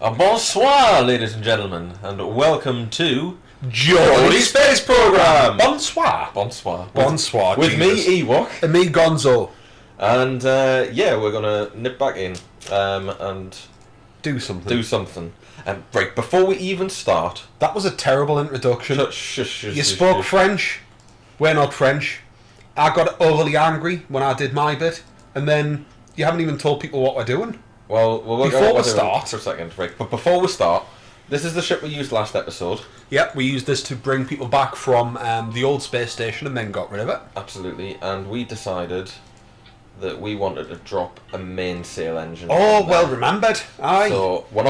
Bonsoir, ladies and gentlemen, and welcome to Geordie Space Program. Bonsoir. Bonsoir. Bonsoir. With Jesus. me, Ewok, And me, Gonzo. and we're gonna nip back in and Do something. do something. Right before we even start, That was a terrible introduction. You spoke French. We're not French. I got overly angry when I did my bit, and then you haven't even told people what we're doing. Well, we'll work Before out what we we're doing start- for a second, right? But before we start, this is the ship we used last episode. Yep, we used this to bring people back from the old space station and then got rid of it. Absolutely, and we decided that we wanted to drop a mainsail engine. Oh, on well there. remembered. Aye. So we're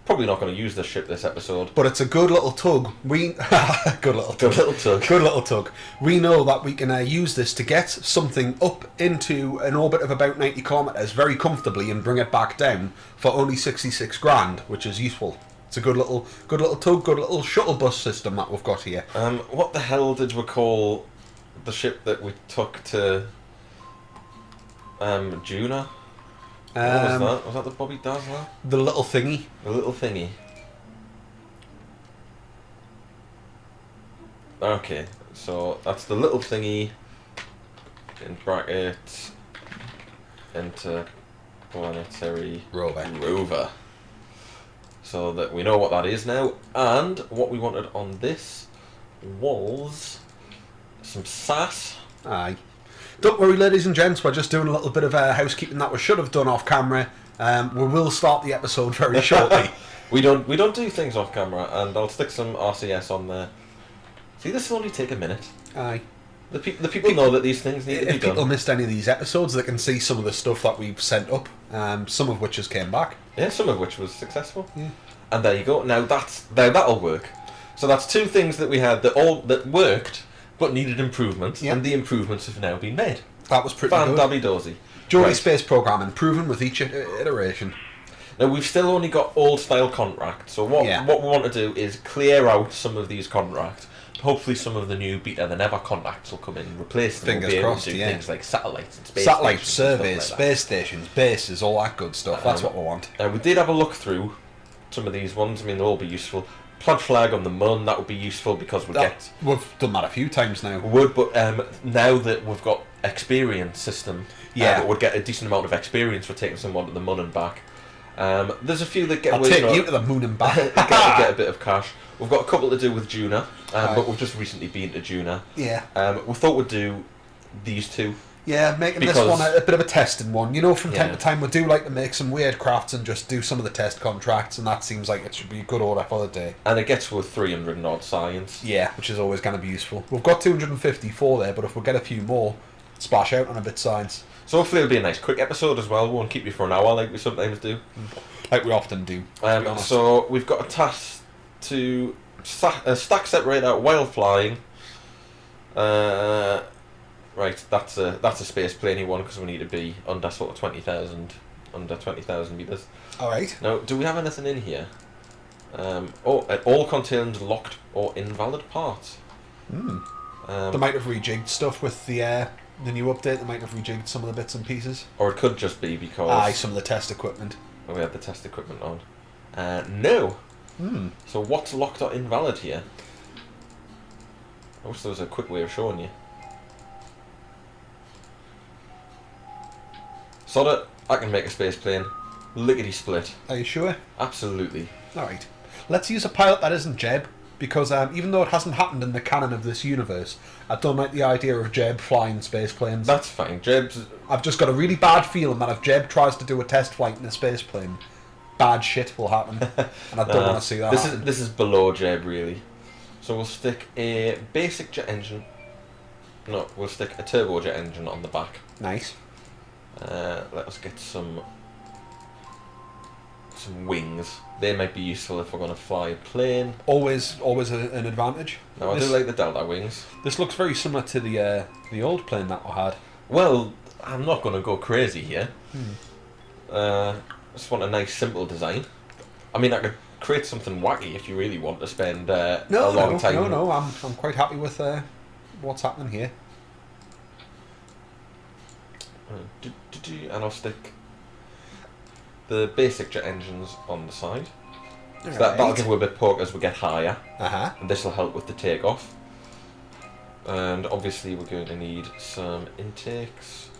probably not gonna use this ship this episode. But it's a good little tug. Good little tug. Good little tug. Good little tug. We know that we can use this to get something up into an orbit of about 90 kilometres very comfortably and bring it back down for only 66 grand, which is useful. It's a good little tug, good little shuttle bus system that we've got here. What the hell did we call the ship that we took to Juna? What was that? Was that the Bobby Dazzler? The little thingy. The little thingy. Okay, so that's the little thingy in brackets interplanetary rover. So that we know what that is now, and what we wanted on this was some sass. Aye. Don't worry, ladies and gents, we're just doing a little bit of housekeeping that we should have done off camera. We will start the episode very shortly. We don't do things off camera, and I'll stick some RCS on there. See, this will only take a minute. Aye. The people know that these things need to be If people done. missed any of these episodes, they can see some of the stuff that we've sent up, some of which has came back. Yeah, some of which was successful. Yeah. And there you go. Now that'll work. So that's two things that we had that worked, but needed improvements, Yep. and the improvements have now been made. That was pretty good. Fan-dabby-dozy. Geordie Right. Space Program, improving with each iteration. Now we've still only got old style contracts, so what Yeah. we want to do is clear out some of these contracts. Hopefully some of the new better than ever contracts will come in and replace them. Fingers we'll be able crossed, to do yeah. things like satellites and space Satellite stations and stuff surveys, like that. space stations, bases, all that good stuff. That's what we want. We did have a look through some of these ones. I mean, they'll all be useful. Plant flag on the Mun, that would be useful because we'll get... We've done that a few times now. Would, but now that we've got experience system, Yeah. we'd get a decent amount of experience for taking someone to the Mun and back. There's a few that get... I'll take you to the moon and back. get a bit of cash. We've got a couple to do with Juna, but we've just recently been to Juna. Yeah. We thought we'd do these two. Yeah, making this Because- one a bit of a testing one. You know, from time Yeah. to time we do like to make some weird crafts and just do some of the test contracts, and that seems like it should be a good order for the day. And it gets with 300 and odd science. Yeah, which is always going to be useful. We've got 254 there, but if we get a few more, splash out on a bit science. So hopefully it'll be a nice quick episode as well. We won't keep you for an hour like we sometimes do. Like we often do. to be honest. So we've got a task to stack separator while flying. Right, that's a space planey one because we need to be under sort of 20,000 meters. Alright. Now, do we have anything in here? It all contains locked or invalid parts. They might have rejigged stuff with the new update. They might have rejigged some of the bits and pieces. Or it could just be because Aye, some of the test equipment. we had the test equipment on. No. So what's locked or invalid here? I wish there was a quick way of showing you. Sod it, I can make a space plane. Lickety split. Are you sure? Absolutely. Alright. Let's use a pilot that isn't Jeb, because even though it hasn't happened in the canon of this universe, I don't like the idea of Jeb flying space planes. That's fine. Jeb's... I've just got a really bad feeling that if Jeb tries to do a test flight in a space plane, bad shit will happen. And I don't want to see that happen. This is below Jeb, really. So we'll stick a basic jet engine. No, we'll stick a turbojet engine on the back. Nice. Let us get some wings. They might be useful if we're going to fly a plane. Always an advantage. Now, I do like the Delta wings. This looks very similar to the old plane that we had. Well, I'm not going to go crazy here. I just want a nice, simple design. I mean, I could create something wacky if you really want to spend a long time. No, I'm quite happy with what's happening here. And I'll stick the basic jet engines on the side. So that'll give a bit of poke as we get higher. And this will help with the takeoff. And obviously we're going to need some intakes.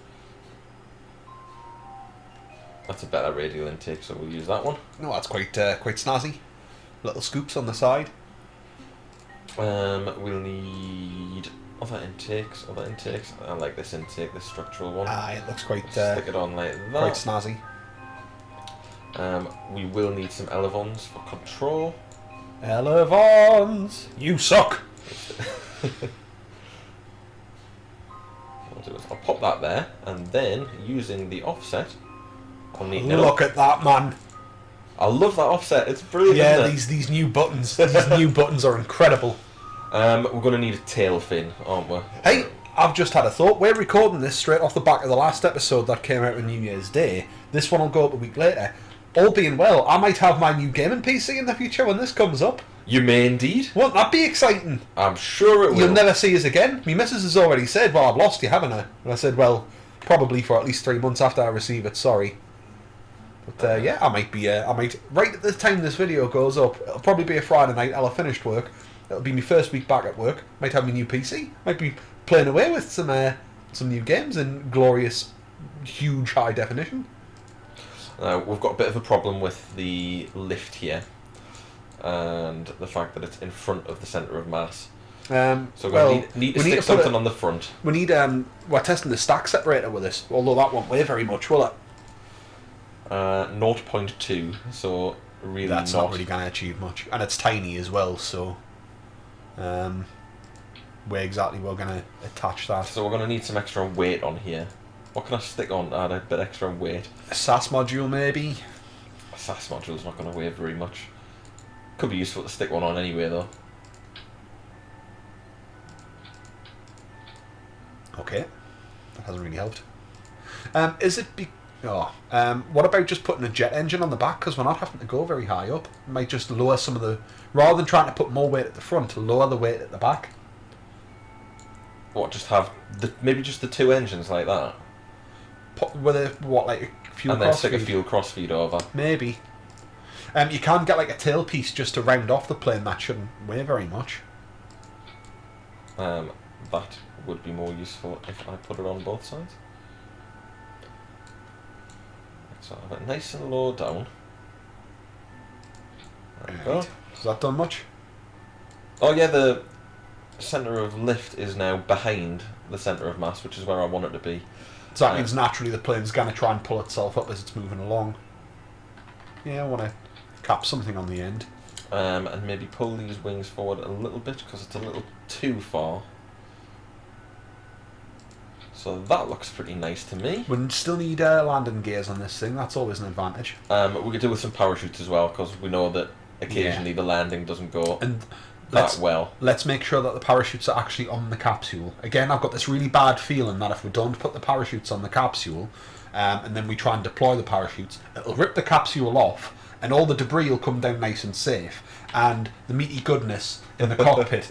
That's a better radial intake, so we'll use that one. No, that's quite snazzy. Little scoops on the side. We'll need other intakes. I like this intake, this structural one. It looks quite stick it on like that. quite snazzy. We will need some elevons for control. Elevons! You suck! What I'll do is I'll pop that there, and then using the offset, I'll need. Look at that, man! I love that offset. It's brilliant. Yeah, isn't it? these new buttons. These new buttons are incredible. We're going to need a tail fin, aren't we? Hey, I've just had a thought. We're recording this straight off the back of the last episode that came out on New Year's Day. This one will go up a week later. All being well, I might have my new gaming PC in the future when this comes up. You may indeed. Won't that be exciting? I'm sure it will. You'll never see us again. My missus has already said, well, I've lost you, haven't I? And I said, well, probably for at least 3 months after I receive it, sorry. But yeah, I might, right at the time this video goes up, it'll probably be a Friday night, I'll have finished work. It'll be my first week back at work. Might have my new PC. Might be playing away with some new games in glorious, huge high definition. We've got a bit of a problem with the lift here, and the fact that it's in front of the centre of mass. So we need to stick something on the front. We need. We're testing the stack separator with this, although that won't weigh very much, will it? 0.2. So really, that's not really going to achieve much, and it's tiny as well. So, where exactly we're going to attach that? So we're going to need some extra weight on here. What can I stick on to add a bit extra weight? A SAS module, maybe? A SAS module's not going to weigh very much. Could be useful to stick one on anyway, though. Okay. That hasn't really helped. What about just putting a jet engine on the back? Because we're not having to go very high up. It might just lower some of the... Rather than trying to put more weight at the front, lower the weight at the back. What, just have... maybe just the two engines like that? With a fuel crossfeed? And then stick a fuel crossfeed over. Maybe. You can get like a tailpiece just to round off the plane. That shouldn't weigh very much. That would be more useful if I put it on both sides. So I have it nice and low down. There we go. Has that done much? Oh yeah, the centre of lift is now behind the centre of mass, which is where I want it to be. So that means naturally the plane's going to try and pull itself up as it's moving along. Yeah, I want to cap something on the end. And maybe pull these wings forward a little bit because it's a little too far. So that looks pretty nice to me. We still need landing gears on this thing. That's always an advantage. We could do with some parachutes as well because we know that occasionally the landing doesn't go well. Let's make sure that the parachutes are actually on the capsule. Again, I've got this really bad feeling that if we don't put the parachutes on the capsule, and then we try and deploy the parachutes, it'll rip the capsule off, and all the debris will come down nice and safe, and the meaty goodness in the cockpit.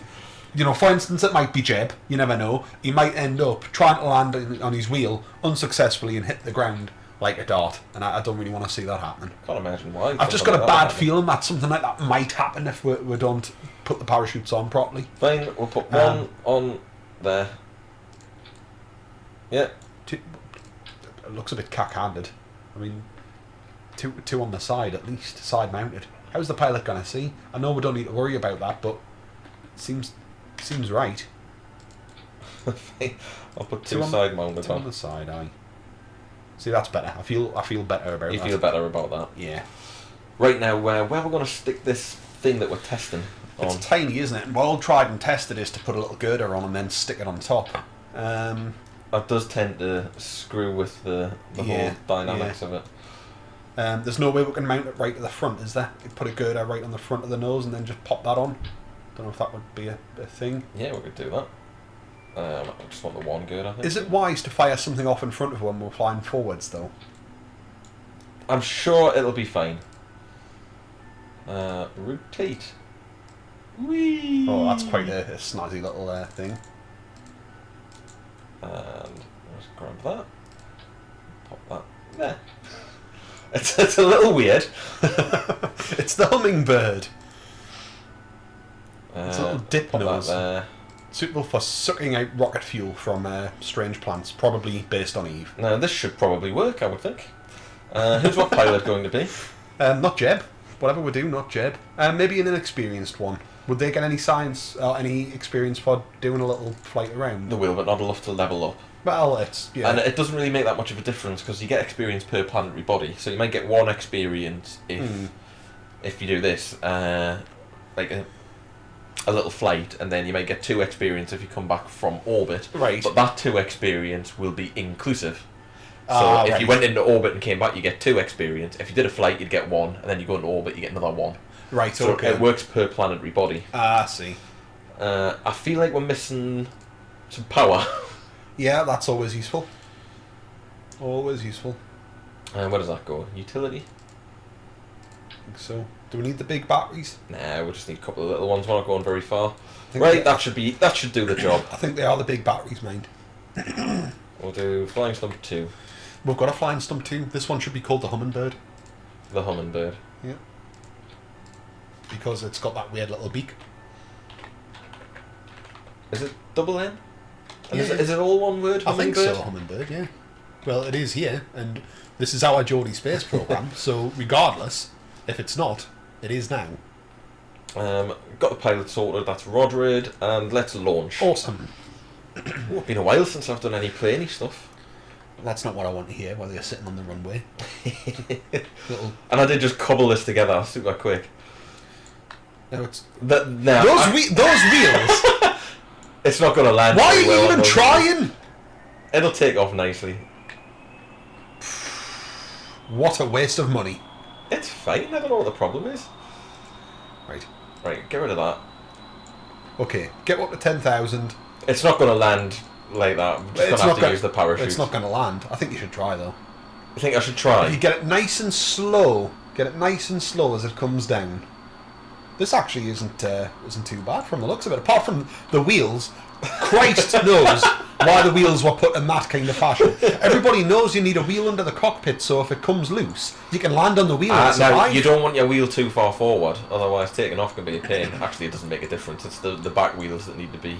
You know, for instance, it might be Jeb. You never know. He might end up trying to land on his wheel unsuccessfully and hit the ground like a dart, and I don't really want to see that happening. Can't imagine why. I've just got a bad feeling that something like that might happen if we don't put the parachutes on properly. Fine, we'll put one on there. Yeah. It looks a bit cack-handed. I mean, two on the side at least, side-mounted. How's the pilot going to see? I know we don't need to worry about that, but it seems right. I'll put two side-mounted on the side, aye. See, that's better. I feel better about that. You feel better about that? Yeah. Right now, where we're going to stick this thing that we're testing on? It's tiny, isn't it? And what all tried and tested is to put a little girder on and then stick it on top. That does tend to screw with the whole dynamics of it. There's no way we can mount it right to the front, is there? You put a girder right on the front of the nose and then just pop that on. Don't know if that would be a thing. Yeah, we could do that. I just want the one girder, I think. Is it wise to fire something off in front of when we're flying forwards, though? I'm sure it'll be fine. Rotate. Whee! Oh, that's quite a snazzy little thing. And let's grab that. Pop that there. It's a little weird. It's the hummingbird. It's a little dip nose. There. Suitable for sucking out rocket fuel from strange plants, probably based on Eve. Now, this should probably work, I would think. Who's what pilot going to be? Not Jeb. Whatever we do, not Jeb. Maybe an inexperienced one. Would they get any science or any experience for doing a little flight around? They will, but not enough to level up. Well, it's... Yeah. And it doesn't really make that much of a difference, because you get experience per planetary body. So you might get 1 experience if you do this. Like a little flight, and then you might get 2 experience if you come back from orbit. Right. But that 2 experience will be inclusive. So if you went into orbit and came back, you get 2 experience. If you did a flight, you'd get 1, and then you go into orbit, you get another 1. Right, so okay. It works per planetary body. I see. I feel like we're missing some power. Yeah, that's always useful. Always useful. Where does that go? Utility? I think so. Do we need the big batteries? Nah, we'll just need a couple of little ones. We're not going very far. Right, that should do the job. I think they are the big batteries, mind. We'll do flying stump 2. We've got a flying stump 2. This one should be called the hummingbird. The hummingbird. Yeah. Because it's got that weird little beak. Is it double N? And Yeah. is it all one word? I think so, hummingbird, yeah. Well, it is here, and this is our Geordie space program, so regardless, if it's not, it is now. Got the pilot sorted, that's Rodrid, and let's launch. Awesome. Oh, it's been a while since I've done any planey stuff. That's not what I want to hear while you're sitting on the runway. And I did just cobble this together super quick. No, it's... Those wheels! It's not going to land. Why are you well even trying? It'll take off nicely. What a waste of money. It's fine, I don't know what the problem is. Right, get rid of that. Okay, get up to 10,000. It's not going to land like that. I'm just going to have to use the parachute. It's not going to land. I think you should try, though. I think I should try. If you get it nice and slow, as it comes down. This actually isn't too bad from the looks of it. Apart from the wheels, Christ knows why the wheels were put in that kind of fashion. Everybody knows you need a wheel under the cockpit, so if it comes loose, you can land on the wheel and survive. Now, you don't want your wheel too far forward, otherwise taking off can be a pain. Actually, it doesn't make a difference. It's the back wheels that need to be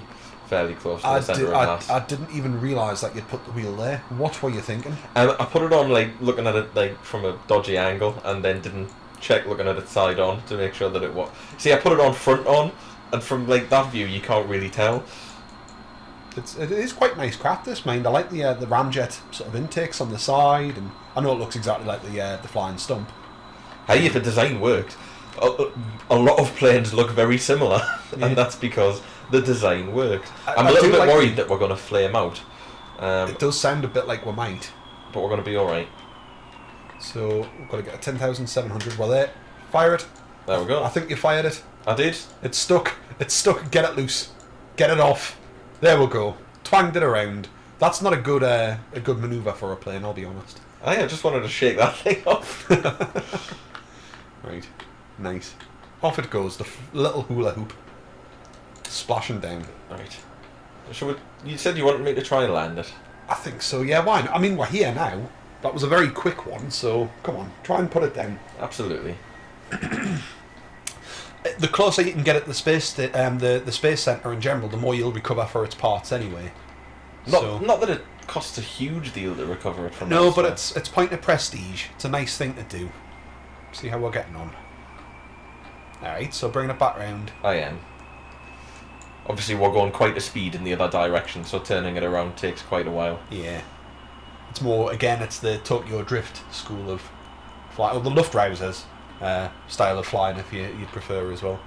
fairly close to the centre of mass. I didn't even realise that you'd put the wheel there. What were you thinking? I put it on, like, looking at it like from a dodgy angle, and then didn't check looking at it side on to make sure that it was. See, I put it on front on, and from like that view, you can't really tell. It is quite nice craft, this, mind. I like the ramjet sort of intakes on the side, and I know it looks exactly like the flying stump. Hey, if the design worked, a lot of planes look very similar, and that's because the design worked. I'm a little bit worried that we're going to flame out. It does sound a bit like we might, but we're going to be all right. So we've got to get a 10,700. Well, there, fire it. There we go. I think you fired it. I did. It's stuck. It's stuck. Get it loose. Get it off. There we go. Twanged it around. That's not a good manoeuvre for a plane, I'll be honest. I just wanted to shake that thing off. Right. Nice. Off it goes, the little hula hoop. Splashing down. Right. You said you wanted me to try and land it. I think so, yeah, why not? I mean, we're here now. That was a very quick one, so come on, try and put it down. Absolutely. The closer you can get at the space centre in general, the more you'll recover for its parts anyway. Not that it costs a huge deal to recover it from. No, but it's point of prestige. It's a nice thing to do. See how we're getting on. Alright, so bring it back round. I am. Obviously we're going quite a speed in the other direction, so turning it around takes quite a while. Yeah. It's more, again, it's the Tokyo Drift school of flight, or the Luftrausers style of flying, if you'd prefer as well.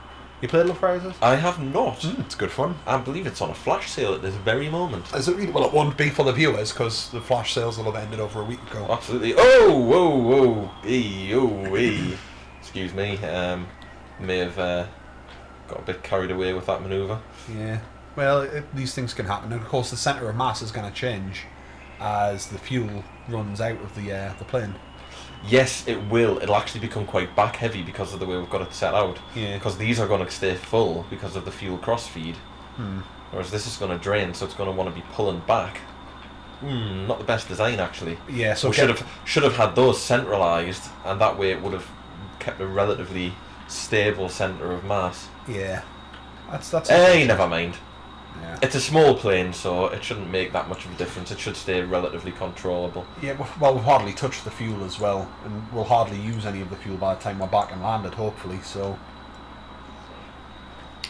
You played Luftrausers? I have not. It's good fun. I believe it's on a flash sale at this very moment. Is it really? Well, it won't be for the viewers, because the flash sales will have ended over a week ago. Absolutely. Oh, whoa, whoa, ee. Excuse me. May have got a bit carried away with that manoeuvre. Yeah. Well, these things can happen, and of course the centre of mass is going to change as the fuel runs out of the plane. Yes, it will. It'll actually become quite back heavy because of the way we've got it set out. Yeah. Because these are going to stay full because of the fuel cross feed. Whereas this is going to drain, so it's going to want to be pulling back. not the best design actually. Yeah, so we should have had those centralised, and that way it would have kept a relatively stable centre of mass. Yeah, that's. Hey, never mind. Yeah. It's a small plane, so it shouldn't make that much of a difference. It should stay relatively controllable. Yeah, well, we've hardly touched the fuel as well, and we'll hardly use any of the fuel by the time we're back and landed, hopefully, so...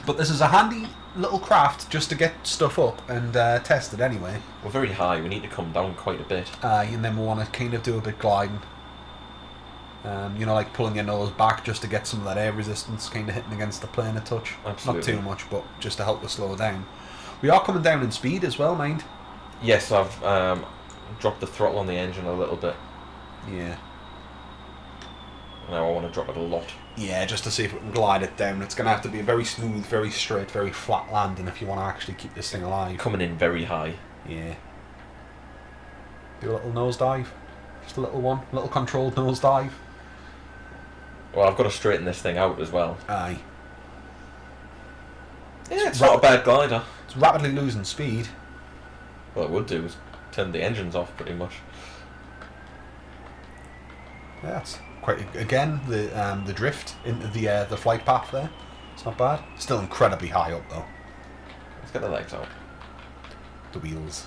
But this is a handy little craft just to get stuff up and test it anyway. We're very high, we need to come down quite a bit. And then we want to kind of do a bit gliding. You know, like pulling your nose back just to get some of that air resistance kind of hitting against the plane a touch. Absolutely. Not too much, but just to help us slow down. We are coming down in speed as well, mind. Yes, I've dropped the throttle on the engine a little bit. Yeah. Now I want to drop it a lot. Yeah, just to see if we can glide it down. It's going to have to be a very smooth, very straight, very flat landing if you want to actually keep this thing alive. Coming in very high. Yeah. Do a little nosedive. Just a little one. A little controlled nosedive. Well, I've got to straighten this thing out as well. Aye. Yeah, it's not a bad glider. It's rapidly losing speed. Well, it would do is turn the engines off pretty much. Yeah, that's quite again the drift into the flight path there. It's not bad. Still incredibly high up though. Let's get the legs out. The wheels.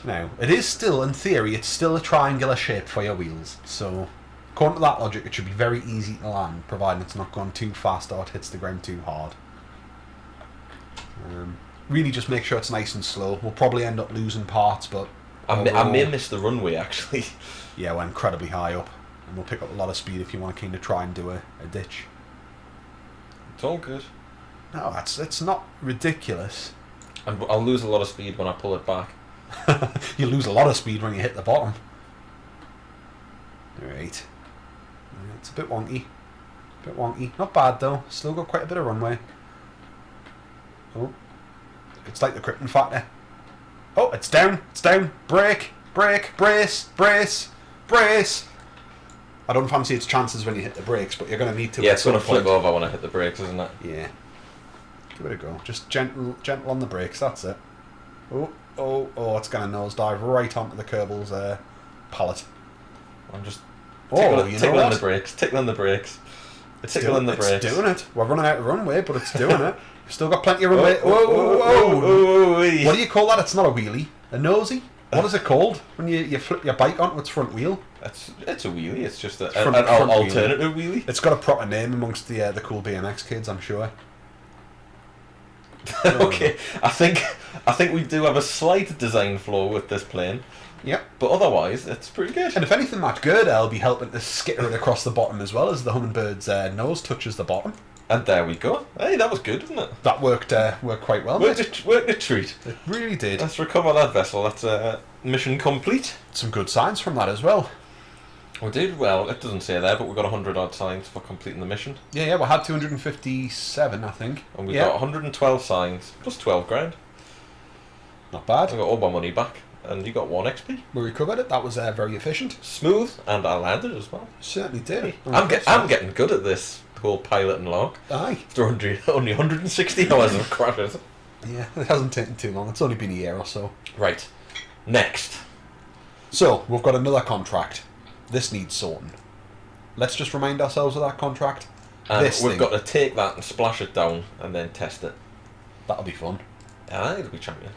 Now it is still, in theory, it's still a triangular shape for your wheels. So according to that logic, it should be very easy to land, providing it's not going too fast or it hits the ground too hard. Really just make sure it's nice and slow. We'll probably end up losing parts, but... I may miss the runway, actually. Yeah, we're incredibly high up. And we'll pick up a lot of speed if you want to kind of try and do a ditch. It's all good. No, it's not ridiculous. And I'll lose a lot of speed when I pull it back. You lose a lot of speed when you hit the bottom. Alright. It's a bit wonky. Not bad, though. Still got quite a bit of runway. Oh. It's like the Krypton factor. Oh, it's down. Brake, brace. I don't fancy its chances when you hit the brakes, but you're going to need to. Yeah, it's going to flip over when I hit the brakes, isn't it? Yeah. Give it a go. Just gentle on the brakes, that's it. Oh, it's going to nosedive right onto the Kerbals pallet. I'm just tickling the brakes. It's doing it. We're running out of runway, but it's doing it. Still got plenty of runway. Whoa. What do you call that? It's not a wheelie. A nosy? What is it called when you flip your bike onto its front wheel? It's a wheelie. It's just an front alternative wheelie. It's got a proper name amongst the cool BMX kids, I'm sure. Okay, I think we do have a slight design flaw with this plane. Yep. But otherwise, it's pretty good. And if anything, that Geordie will be helping to skitter it across the bottom as well as the Hummingbird's nose touches the bottom. And there we go. Hey, that was good, wasn't it? That worked quite well. Worked a treat. It really did. Let's recover that vessel. That's mission complete. Some good signs from that as well. We did well. It doesn't say there, but we got 100 odd signs for completing the mission. Yeah. We had 257, I think. And we got 112 signs plus 12 grand. Not bad. I got all my money back, and you got 1 XP. We recovered it. That was very efficient. Smooth, and I landed as well. Certainly did. I'm getting good at this whole pilot and log. Aye. After only 160 hours of crashes. Yeah, it hasn't taken too long. It's only been a year or so. Right. Next. So, we've got another contract. This needs sorting. Let's just remind ourselves of that contract. And we've got to take that and splash it down and then test it. That'll be fun. Aye, it'll be champion.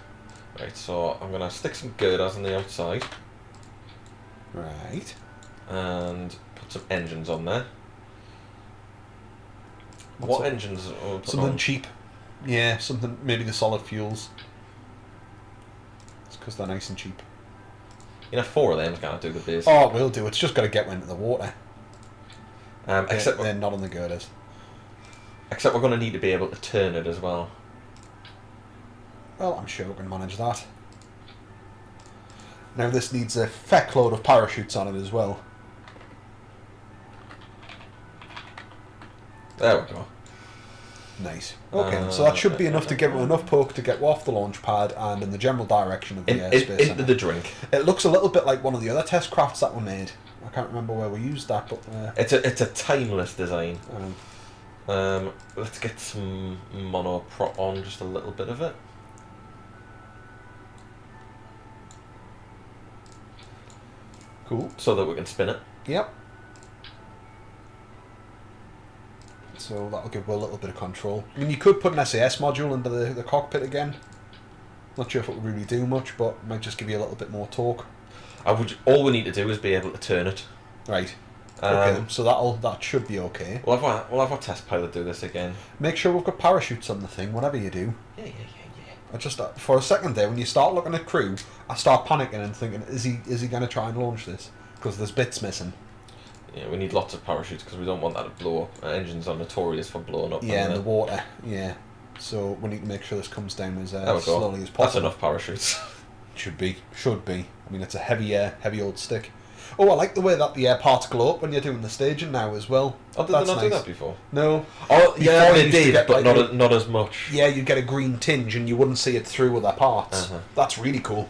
Right, so I'm going to stick some girders on the outside. Right. And put some engines on there. What engines? Something cheap. Yeah, something, maybe the solid fuels. It's because they're nice and cheap. You know, 4 of them's going to do the biz. Oh, it will do. It's just got to get into the water. Except they're not on the girders. Except we're going to need to be able to turn it as well. Well, I'm sure we can manage that. Now this needs a feck load of parachutes on it as well. There we go. Nice. Okay, so that should be enough to give it enough poke to get off the launch pad and in the general direction of the airspace. Into the drink. It looks a little bit like one of the other test crafts that were made. I can't remember where we used that, but it's a timeless design. Let's get some monoprop on, just a little bit of it. Cool. So that we can spin it. Yep. So that'll give us a little bit of control. I mean, you could put an SAS module into the cockpit again. Not sure if it would really do much, but it might just give you a little bit more torque. All we need to do is be able to turn it. Right. Okay, so that should be okay. We'll have our test pilot do this again. Make sure we've got parachutes on the thing, whatever you do. Yeah. I just for a second there, when you start looking at crew, I start panicking and thinking, is he going to try and launch this? Because there's bits missing. Yeah, we need lots of parachutes because we don't want that to blow up. Our engines are notorious for blowing up. Yeah, in the water. Yeah. So we need to make sure this comes down as slowly as possible. That's enough parachutes. Should be. I mean, it's a heavy old stick. Oh, I like the way that the parts glow up when you're doing the staging now as well. Oh, did they not do that before? No. Oh, yeah, they did, get, but not as much. Yeah, you'd get a green tinge and you wouldn't see it through other parts. That's really cool.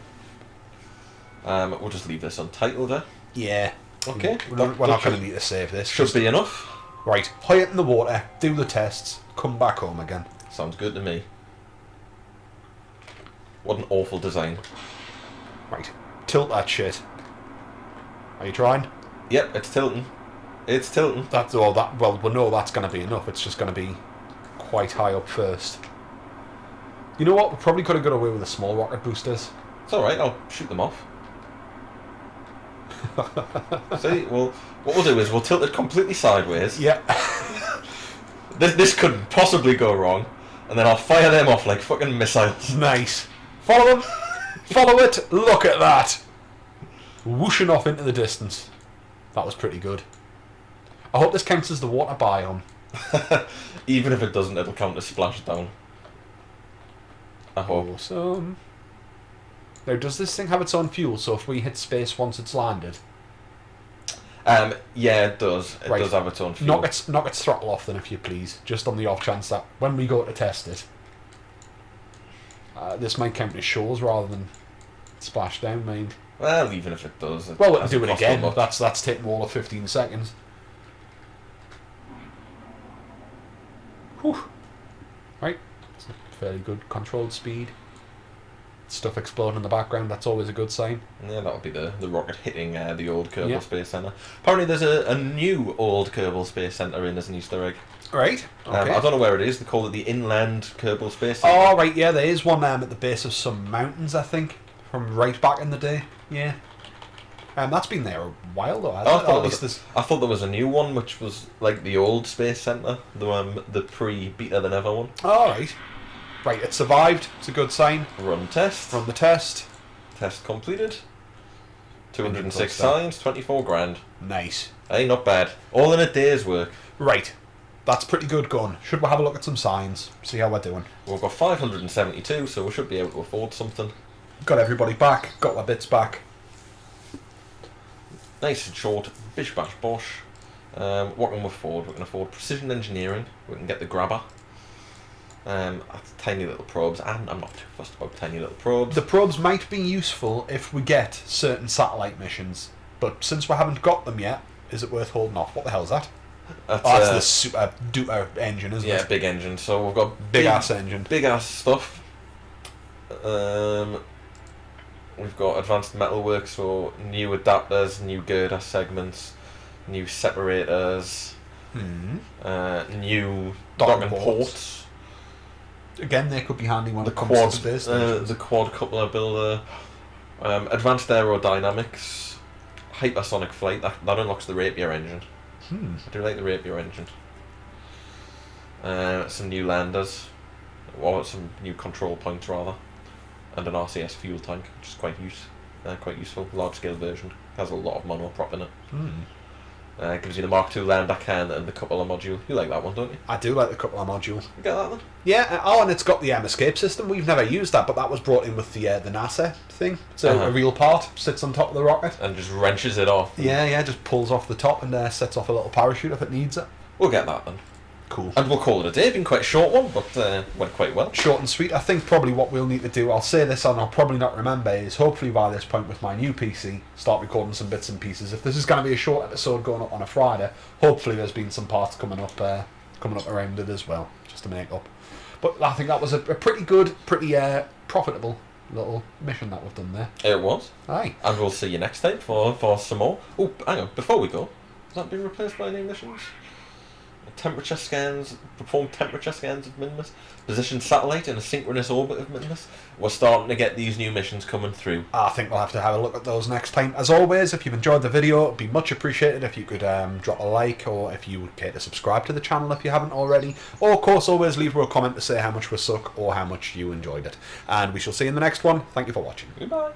We'll just leave this untitled there. Yeah. Okay. We're not going to need to save this. Should be enough. Right. High it in the water, do the tests, come back home again. Sounds good to me. What an awful design. Right. Tilt that shit. Are you trying? Yep, it's tilting. It's tilting. Well, we know that's going to be enough. It's just going to be quite high up first. You know what? We probably could have got away with the small rocket boosters. It's alright, I'll shoot them off. See, well, what we'll do is we'll tilt it completely sideways. Yeah. This couldn't possibly go wrong. And then I'll fire them off like fucking missiles. Nice. Follow them. Follow it. Look at that. Whooshing off into the distance. That was pretty good. I hope this counts as the water biome. Even if it doesn't, it'll count as splashdown. I hope. Awesome. Now, does this thing have its own fuel? So if we hit space once it's landed? Yeah, it does. It does have its own fuel. Knock its throttle off then, if you please. Just on the off chance that when we go to test it, this might count as shows rather than splashdown, mind. Well, even if it does, we'll do it again. That's taking all of 15 seconds. Whew. Right. It's a fairly good controlled speed. Stuff exploding in the background, that's always a good sign. Yeah, that'll be the rocket hitting the old Kerbal Space Centre. Apparently there's a new old Kerbal Space Centre in as an Easter egg. Right. Okay. I don't know where it is. They call it the Inland Kerbal Space Centre. Oh, right, yeah, there is one at the base of some mountains, I think, from right back in the day. Yeah. That's been there a while, though, hasn't it? I thought there was a new one, which was like the old Space Centre, the pre-beta than ever one. Oh, right. Right, it survived. It's a good sign. Run test. Run the test. Test completed. 206 signs, 24 grand. Nice. Hey, not bad. All in a day's work. Right. That's pretty good going. Should we have a look at some signs? See how we're doing. We've got 572, so we should be able to afford something. Got everybody back. Got our bits back. Nice and short. Bish bash bosh. What can we afford? We can afford precision engineering. We can get the grabber. Tiny little probes, and I'm not too fussed about tiny little probes. The probes might be useful if we get certain satellite missions, but since we haven't got them yet, is it worth holding off? What the hell is that? That's the super duper engine, isn't it? Yeah, big engine. So we've got big ass engine, big ass stuff. We've got advanced metalwork, so new adapters, new girder segments, new separators, new docking ports. Again, they could be handy when it comes to space stations. The quadcoupler builder, advanced aerodynamics, hypersonic flight. That unlocks the Rapier engine. I do like the Rapier engine. Some new landers, or some new control points rather, and an RCS fuel tank, which is quite useful. Large scale version, has a lot of monoprop in it. Gives you the Mark II lander can and the cupola module. You like that one, don't you? I do like the cupola module. You get that then? Yeah. And it's got the escape system. We've never used that, but that was brought in with the NASA thing. So a real part sits on top of the rocket and just wrenches it off. Yeah. Just pulls off the top and sets off a little parachute if it needs it. We'll get that then. Cool. And we'll call it a day. Been quite a short one, but went quite well. Short and sweet. I think probably what we'll need to do, I'll say this and I'll probably not remember, is hopefully by this point with my new PC, start recording some bits and pieces. If this is going to be a short episode going up on a Friday, hopefully there's been some parts coming up around it as well, just to make up. But I think that was a pretty good, pretty profitable little mission that we've done there. It was. Aye. And we'll see you next time for some more. Oh, hang on, before we go, has that been replaced by any missions? Temperature scans, perform temperature scans of Minmus, position satellite in a synchronous orbit of Minmus. We're starting to get these new missions coming through. I think we'll have to have a look at those next time. As always, if you've enjoyed the video, it'd be much appreciated if you could drop a like, or if you would care to subscribe to the channel if you haven't already. Or, of course, always leave a comment to say how much we suck or how much you enjoyed it. And we shall see you in the next one. Thank you for watching. Goodbye.